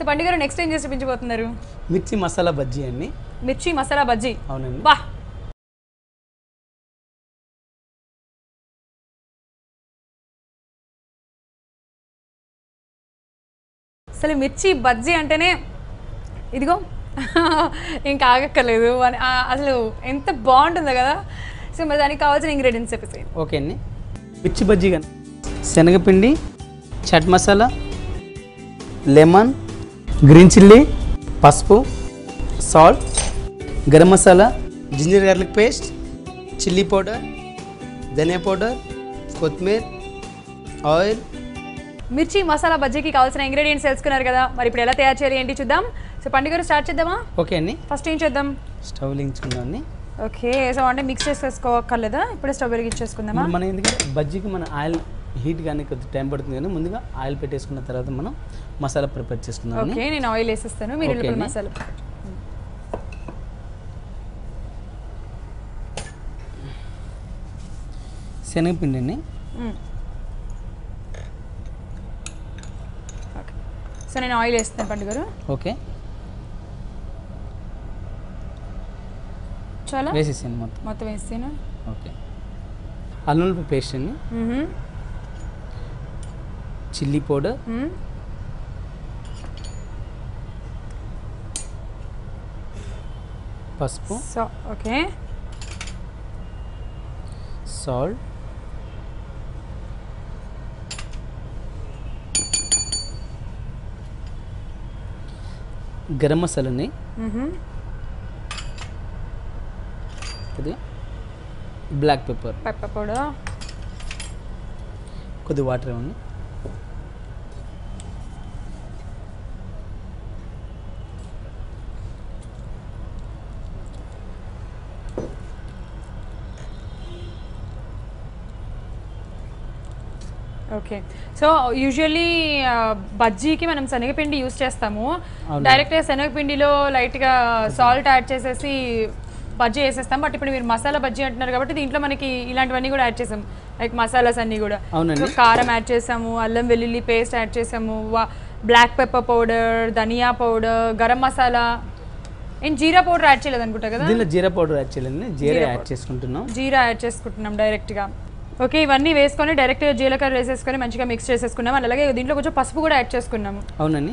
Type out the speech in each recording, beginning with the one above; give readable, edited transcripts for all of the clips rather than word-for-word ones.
పండుగ గారు నెక్స్ట్ ఏం చేసి చూపించబోతున్నారు? మిర్చి మసాలా బజ్జీ అండి. మిర్చి మసాలా బజ్జీ. అవునండి. బా, అసలు మిర్చి బజ్జీ అంటేనే ఇదిగో ఇంకా ఆగక్కర్లేదు. అసలు ఎంత బాగుంటుందో కదా. సో మరి దానికి కావాల్సిన ఇంగ్రీడియంట్స్ చెప్పేసి. ఓకే అండి. మిర్చి బజ్జీ కానీ శనగపిండి, chaat masala, lemon, green chilli, పసుపు, salt, garam masala, ginger garlic paste, chilli powder, ధనియా పౌడర్, కొత్తిమీర, ఆయిల్. మిర్చి మసాలా బజ్జీకి కావాల్సిన ఇంగ్రీడియంట్స్ తెలుసుకున్నారు కదా. మరి ఇప్పుడు ఎలా తయారు చేయాలి ఏంటి చూద్దాం. సో పండుగ గారు స్టార్ట్ చేద్దామా? ఓకే అండి. ఫస్ట్ ఏం చేద్దాం? స్టవ్ వెలిగించుకుందాం. ఓకే, సో అంటే మిక్స్ చేసుకోక్కర్లేదా? ఇప్పుడే స్టవ్ వెలిగించేసుకుందామా? మనం ఎందుకంటే బజ్జీకి మన ఆయిల్ హీట్ కానీ కొద్దిగా టైం పడుతుంది కానీ ముందుగా ఆయిల్ పెట్టేసుకున్న తర్వాత మనం మసాలా ప్రిపేర్ చేసుకుందాం. ఓకే, నేను ఆయిల్ వేసేస్తాను, మీరు ఇప్పుడు మసాలా. శనగపిండి అండి. ఓకే, సో నేను ఆయిల్ వేస్తాను పండుగ గారు. ఓకే, చాలా వేసేసాను మొత్తం వేస్తాను. ఓకే, అల్లం వెల్లుల్లి పేస్ట్ అండి, చిల్లీ పౌడర్, పసుపు, ఓకే, సాల్ట్, గరం మసాలాని, కొద్దిగా బ్లాక్ పెప్పర్ పౌడర్, కొద్దిగా వాటర్ ఇవ్వండి. ఓకే, సో యూజువల్లీ బజ్జీకి మనం శనగపిండి యూస్ చేస్తాము. డైరెక్ట్గా శనగపిండిలో లైట్గా సాల్ట్ యాడ్ చేసేసి బజ్జీ వేసేస్తాం. బట్ ఇప్పుడు మీరు మసాలా బజ్జీ అంటున్నారు కాబట్టి దీంట్లో మనకి ఇలాంటివన్నీ కూడా యాడ్ చేసాం, లైక్ మసాలాస్ అన్నీ కూడా. కారం యాడ్ చేసాము, అల్లం వెల్లుల్లి పేస్ట్ యాడ్ చేసాము, బ్లాక్ పెప్పర్ పౌడర్, ధనియా పౌడర్, గరం మసాలా, అండ్ జీరా పౌడర్ యాడ్ చేయలేదు అనుకుంటా కదా. దీనిలో జీరా పౌడర్ యాడ్ చేయలేదు, జీరా యాడ్ చేసుకుంటున్నాం. జీరా యాడ్ చేసుకుంటున్నాం డైరెక్ట్గా. ఓకే, ఇవన్నీ వేసుకొని డైరెక్ట్గా జీలకర్ర వేసేసుకొని మంచిగా మిక్స్ చేసేసుకున్నాం. అలాగే దీంట్లో కొంచెం పసుపు కూడా యాడ్ చేసుకున్నాము. అవునండి.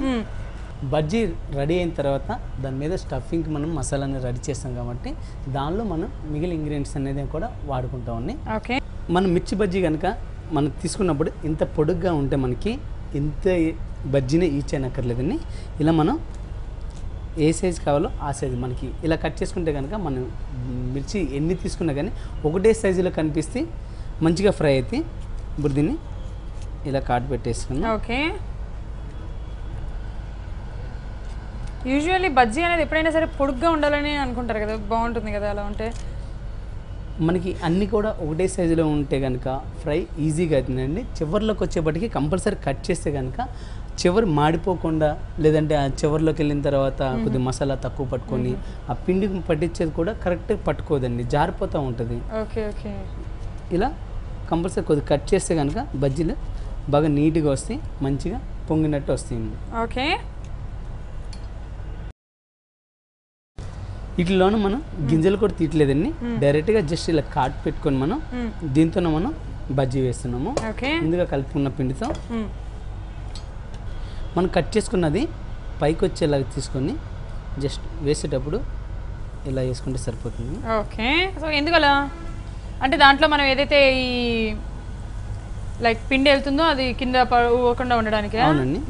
బజ్జీ రెడీ అయిన తర్వాత దాని మీద స్టఫింగ్కి మనం మసాలాని రెడీ చేస్తాం కాబట్టి దానిలో మనం మిగిలిన ఇంగ్రీడియంట్స్ అనేది కూడా వాడుకుంటామండి. ఓకే, మనం మిర్చి బజ్జీ కనుక మనం తీసుకున్నప్పుడు ఇంత పొడుగ్గా ఉంటే మనకి ఇంత బజ్జీని ఈచ్ అయినక్కర్లేదండి. ఇలా మనం ఏ సైజు కావాలో ఆ సైజు మనకి ఇలా కట్ చేసుకుంటే కనుక మనం మిర్చి ఎన్ని తీసుకున్నా కానీ ఒకటే సైజులో కనిపిస్తే మంచిగా ఫ్రై అయితే ఇప్పుడు దీన్ని ఇలా కాటు పెట్టేసుకున్నాం. ఓకే, యూజువల్లీ బజ్జీ అనేది ఎప్పుడైనా సరే పొడుగ్గా ఉండాలని అనుకుంటారు కదా, బాగుంటుంది కదా అలా ఉంటే. మనకి అన్నీ కూడా ఒకటే సైజులో ఉంటే కనుక ఫ్రై ఈజీగా అవుతుందండి. చివరిలోకి వచ్చేప్పటికి కంపల్సరీ కట్ చేస్తే కనుక చివరి మాడిపోకుండా, లేదంటే ఆ చివరిలోకి వెళ్ళిన తర్వాత కొద్దిగా మసాలా తక్కువ పట్టుకొని ఆ పిండికి పట్టించేది కూడా కరెక్ట్గా పట్టుకోదండి, జారిపోతూ ఉంటుంది. ఓకే ఓకే, ఇలా కంపల్సరీ కొద్దిగా కట్ చేస్తే కనుక బజ్జీలు బాగా నీట్గా వస్తాయి, మంచిగా పొంగినట్టు వస్తాయి. ఓకే, వీటిలోనూ మనం గింజలు కూడా తీయట్లేదండి, డైరెక్ట్గా జస్ట్ ఇలా కాట్ పెట్టుకొని మనం దీంతోనే మనం బజ్జీ వేస్తున్నాము. ముందుగా కలుపుకున్న పిండితో మనం కట్ చేసుకున్నది పైకి వచ్చేలాగా తీసుకొని జస్ట్ వేసేటప్పుడు ఇలా వేసుకుంటే సరిపోతుంది. ఓకే, సో ఎందుకలా అంటే దాంట్లో మనం ఏదైతే ఈ లైక్ పిండి వెళ్తుందో అది కింద పోకుండా ఉండడానికి. అవునండి.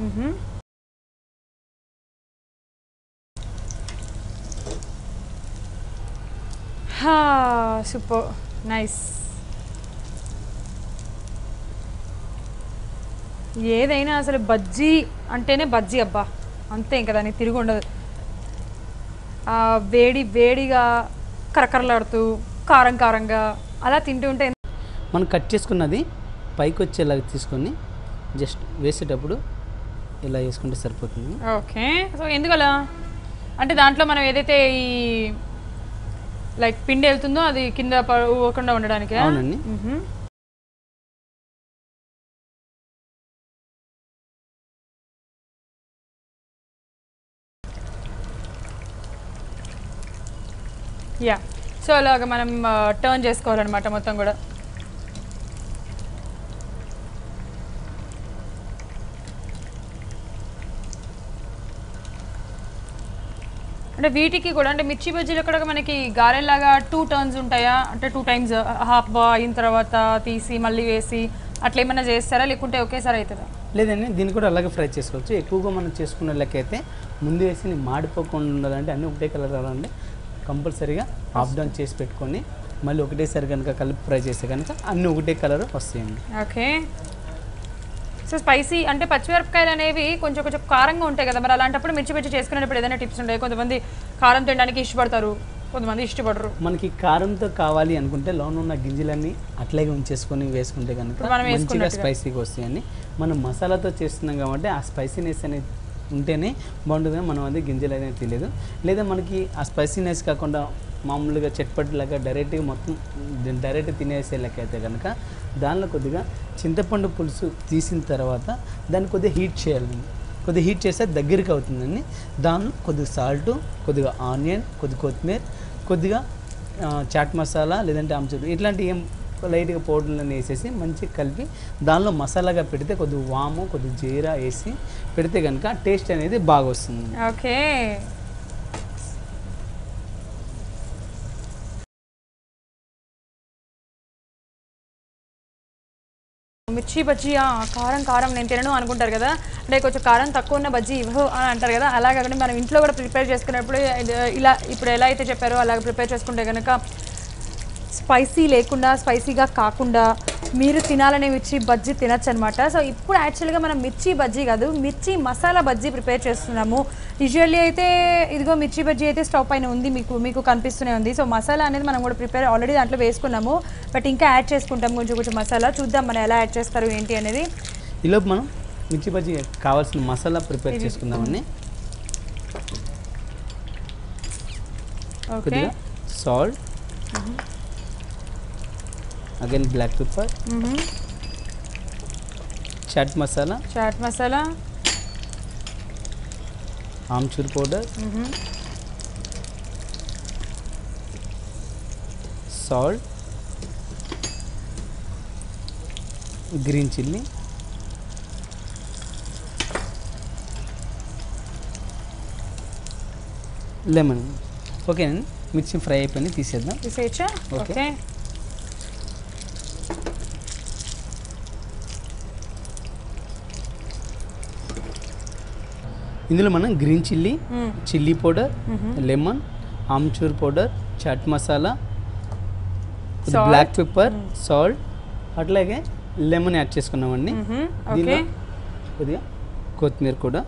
Super nice. ఏదైనా అసలు బజ్జీ అంటేనే బజ్జీ అబ్బా, అంతే ఇంకా దానికి తిరిగి ఉండదు. వేడి వేడిగా కరకరలాడుతూ కారం కారంగా అలా తింటూ ఉంటే. మనం కట్ చేసుకున్నది పైకి వచ్చేలాగా తీసుకొని జస్ట్ వేసేటప్పుడు ఇలా వేసుకుంటే సరిపోతుంది. ఓకే, సో ఎందుకలా అంటే దాంట్లో మనం ఏదైతే ఈ లైక్ పిండి వెళ్తుందో అది కింద పోకుండా ఉండడానికి. అవునండి. యా, సో అలాగ మనం టర్న్ చేసుకోవాలన్నమాట మొత్తం కూడా. అంటే వీటికి కూడా అంటే మిర్చి బజ్జీలు కూడా మనకి గారెలాగా 2 టర్న్స్ ఉంటాయా, అంటే 2 టైమ్స్ హాఫ్ అయిన తర్వాత తీసి మళ్ళీ వేసి అట్లా ఏమైనా చేస్తారా, లేకుంటే ఒకేసారి అవుతుందా? లేదండి, దీన్ని కూడా అలాగే ఫ్రై చేసుకోవచ్చు. ఎక్కువగా మనం చేసుకునే లెక్కైతే ముందు వేసి మాడిపోకుండా ఉండాలంటే అన్నీ ఒకటే కలర్ రావాలంటే కంపల్సరీగా హాఫ్ డౌన్ చేసి పెట్టుకొని మళ్ళీ ఒకటేసారి కనుక కలిపి ఫ్రై చేస్తే కనుక అన్నీ ఒకటే కలర్ వస్తాయండి. ఓకే. సో స్పైసీ అంటే పచ్చిమిరపకాయలు అనేవి కొంచెం కొంచెం కారంగా ఉంటాయి కదా, మరి అలాంటప్పుడు మిర్చి బజ్జీ చేసుకునేటప్పుడు ఏదైనా టిప్స్ ఉంటాయి? కొంతమంది కారం తినడానికి ఇష్టపడతారు, కొంతమంది ఇష్టపడరు. మనకి కారంతో కావాలి అనుకుంటే లోన ఉన్న గింజలన్నీ అట్లాగే ఉంచేసుకొని వేసుకుంటే కనుక మంచిగా స్పైసీగా వస్తాయని. మనం మసాలాతో చేస్తున్నాం కాబట్టి ఆ స్పైసీనెస్ అనేది ఉంటేనే బాగుంటుంది. మనం అది గింజలు అనేది తెలియదు. లేదా మనకి ఆ స్పైసీనెస్ కాకుండా మామూలుగా చట్పట్లాగా డైరెక్ట్గా మొత్తం డైరెక్ట్ తినేసే లెక్క అయితే కనుక దానిలో కొద్దిగా చింతపండు పులుసు తీసిన తర్వాత దాన్ని కొద్దిగా హీట్ చేయాలండి. కొద్దిగా హీట్ చేస్తే దగ్గరికి అవుతుందండి. దానిలో కొద్దిగా సాల్టు, కొద్దిగా ఆనియన్, కొద్దిగా కొత్తిమీర, కొద్దిగా చాట్ మసాలా లేదంటే ఆమ్చూరు ఇట్లాంటి ఏం లైట్గా పౌడర్లను వేసేసి మంచిగా కలిపి దానిలో మసాలాగా పెడితే కొద్దిగా వాము, కొద్దిగా జీరా వేసి పెడితే కనుక టేస్ట్ అనేది బాగా వస్తుంది. ఓకే. మిర్చి బజ్జీ కారం కారం నేను తినను అనుకుంటారు కదా, అంటే కొంచెం కారం తక్కువ ఉన్న బజ్జీ ఇవ్వు అని అంటారు కదా, అలా కాకుండా మనం ఇంట్లో కూడా ప్రిపేర్ చేసుకున్నప్పుడు ఇలా ఇప్పుడు ఎలా అయితే చెప్పారో అలాగ ప్రిపేర్ చేసుకుంటే కనుక స్పైసీ లేకుండా స్పైసీగా కాకుండా మీరు తినాలనే మిర్చి బజ్జీ తినచ్చు అనమాట. సో ఇప్పుడు యాక్చువల్గా మనం మిర్చి బజ్జీ కాదు, మిర్చి మసాలా బజ్జీ ప్రిపేర్ చేస్తున్నాము. యూజువల్లీ అయితే ఇదిగో మిర్చి బజ్జీ అయితే స్టవ్ పైన ఉంది, మీకు కనిపిస్తూనే ఉంది. సో మసాలా అనేది మనం కూడా ప్రిపేర్ ఆల్రెడీ దాంట్లో వేసుకున్నాము, బట్ ఇంకా యాడ్ చేసుకుంటాం కొంచెం కొంచెం మసాలా. చూద్దాం మనం ఎలా యాడ్ చేస్తారు ఏంటి అనేది. ఈలోపు మనం మిర్చి బజ్జీ కావాల్సిన మసాలా ప్రిపేర్ చేసుకుందామని. కొద్దిగా salt, again black pepper, chaat masala, ఆమ్చూర్ powder, salt, green chilli, lemon. ఓకేనండి, మిర్చి ఫ్రై అయిపోయింది, తీసేయచ్చా? ఓకే. ఇందులో మనం green chilli, chilli powder, lemon, ఆమ్చూర్ powder, chaat masala, black pepper, salt, అట్లాగే లెమన్ యాడ్ చేసుకున్నామండి. దీనిలో కొద్దిగా కొత్తిమీర కూడా,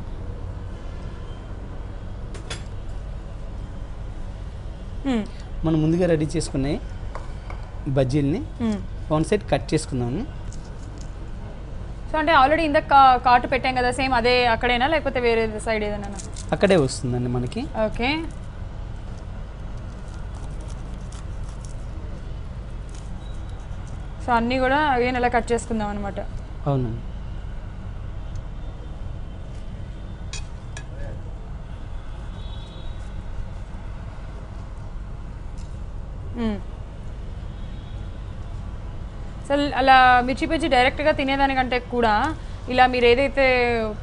మనం ముందుగా రెడీ చేసుకున్న బజ్జీల్ని వన్ సైడ్ కట్ చేసుకుందాము. సో అంటే ఆల్రెడీ ఇందాక కాటు పెట్టాం కదా, సేమ్ అదే అక్కడేనా లేకపోతే వేరే సైడ్ ఏదైనా? అక్కడే వస్తుందండి మనకి. ఓకే. సో అన్నీ కూడా అగైన్ అలా కట్ చేసుకుందాం అనమాట. అవునండి. సో అలా మిర్చి బజ్జీ డైరెక్ట్గా తినేదానికంటే కూడా ఇలా మీరు ఏదైతే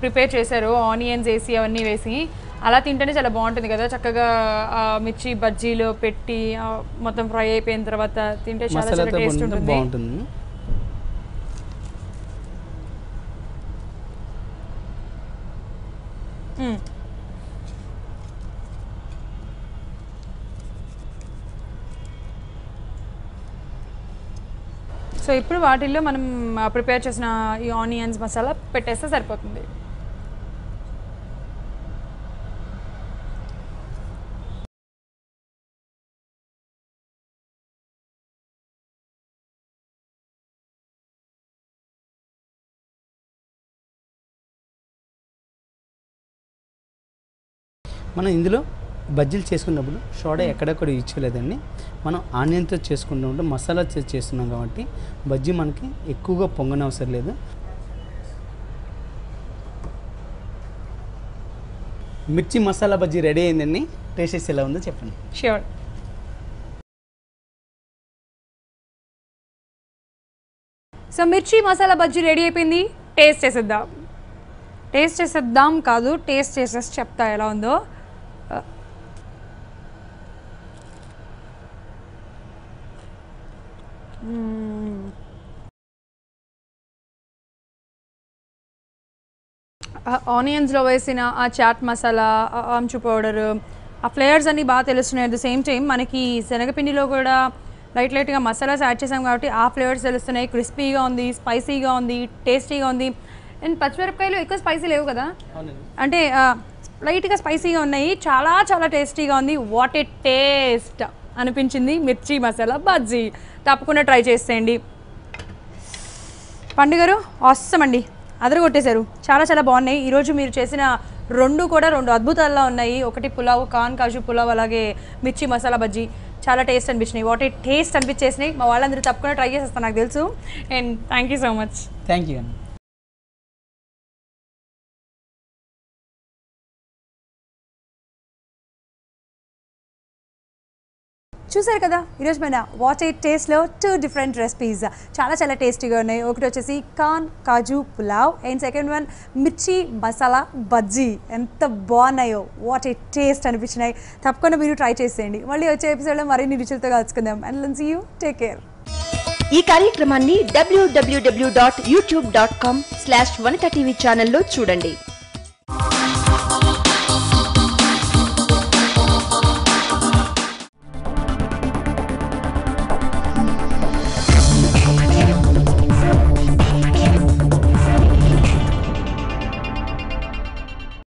ప్రిపేర్ చేశారో ఆనియన్స్ వేసి అవన్నీ వేసి అలా తింటేనే చాలా బాగుంటుంది కదా. చక్కగా మిర్చి బజ్జీలో పెట్టి మొత్తం ఫ్రై అయిపోయిన తర్వాత తింటే చాలా చాలా టేస్ట్ ఉంటుంది, బాగుంటుంది. సో ఇప్పుడు వాటిల్లో మనం ప్రిపేర్ చేసిన ఈ ఆనియన్స్ మసాలా పెట్టేస్తే సరిపోతుంది. మనం ఇందులో బజ్జీలు చేసుకున్నప్పుడు సోడా ఎక్కడెక్కడ ఇచ్చలేదండి. మనం ఆనియన్తో చేసుకుంటూ మసాలా చేస్తున్నాం కాబట్టి బజ్జీ మనకి ఎక్కువగా పొంగనవసరం లేదు. మిర్చి మసాలా బజ్జీ రెడీ అయిందండి. టేస్ట్ ఎలా ఉందో చెప్పండి. ష్యూర్. సో మిర్చి మసాలా బజ్జీ రెడీ అయిపోయింది. టేస్ట్ చేసేద్దాం కాదు, టేస్ట్ చేసేసి చెప్తా ఎలా ఉందో. ఆనియన్స్లో వేసిన ఆ చాట్ మసాలా, ఆమ్చూర్ పౌడర్, ఆ ఫ్లేవర్స్ అన్నీ బాగా తెలుస్తున్నాయి. అట్ ద సేమ్ టైం మనకి శనగపిండిలో కూడా లైట్గా మసాలాస్ యాడ్ చేసాం కాబట్టి ఆ ఫ్లేవర్స్ తెలుస్తున్నాయి. క్రిస్పీగా ఉంది, స్పైసీగా ఉంది, టేస్టీగా ఉంది. అండ్ పచ్చిమిరపకాయలు ఎక్కువ స్పైసీ లేవు కదా, అంటే లైట్గా స్పైసీగా ఉన్నాయి. చాలా చాలా టేస్టీగా ఉంది. వాట్ ఏ టేస్ట్ అనిపించింది మిర్చి మసాలా బజ్జీ. తప్పకుండా ట్రై చేసేయండి. పండుగారు ఆసమ్ అండి, అదరగొట్టేశారు. చాలా చాలా బాగున్నాయి. ఈరోజు మీరు చేసిన రెండు అద్భుతాల్లో ఉన్నాయి. ఒకటి పులావ్, కాన్ కాజు పులావ్, అలాగే మిర్చి మసాలా బజ్జీ చాలా టేస్ట్ అనిపించినాయి. వాట్ ఏ టేస్ట్ అనిపించేసినాయి. మా వాళ్ళందరూ తప్పకుండా ట్రై చేసేస్తాను నాకు తెలుసు. And thank you so much. Thank you అండి. చూసారు కదా ఈరోజు మన వాట్ ఏ టేస్ట్లో 2 డిఫరెంట్ రెసిపీస్ చాలా చాలా టేస్టీగా ఉన్నాయి. ఒకటి వచ్చేసి corn kaju pulao and second one mirchi masala bajji. ఎంత బాగున్నాయో, వాట్ ఏ టేస్ట్ అనిపించినాయి. తప్పకుండా మీరు ట్రై చేసేయండి. మళ్ళీ వచ్చే ఎపిసోడ్లో మరిన్ని రుచులతో కలుసుకుందాం. And let's see you. Take care. ఈ కార్యక్రమాన్ని www.youtube.com/vanitaTV ఛానల్లో చూడండి.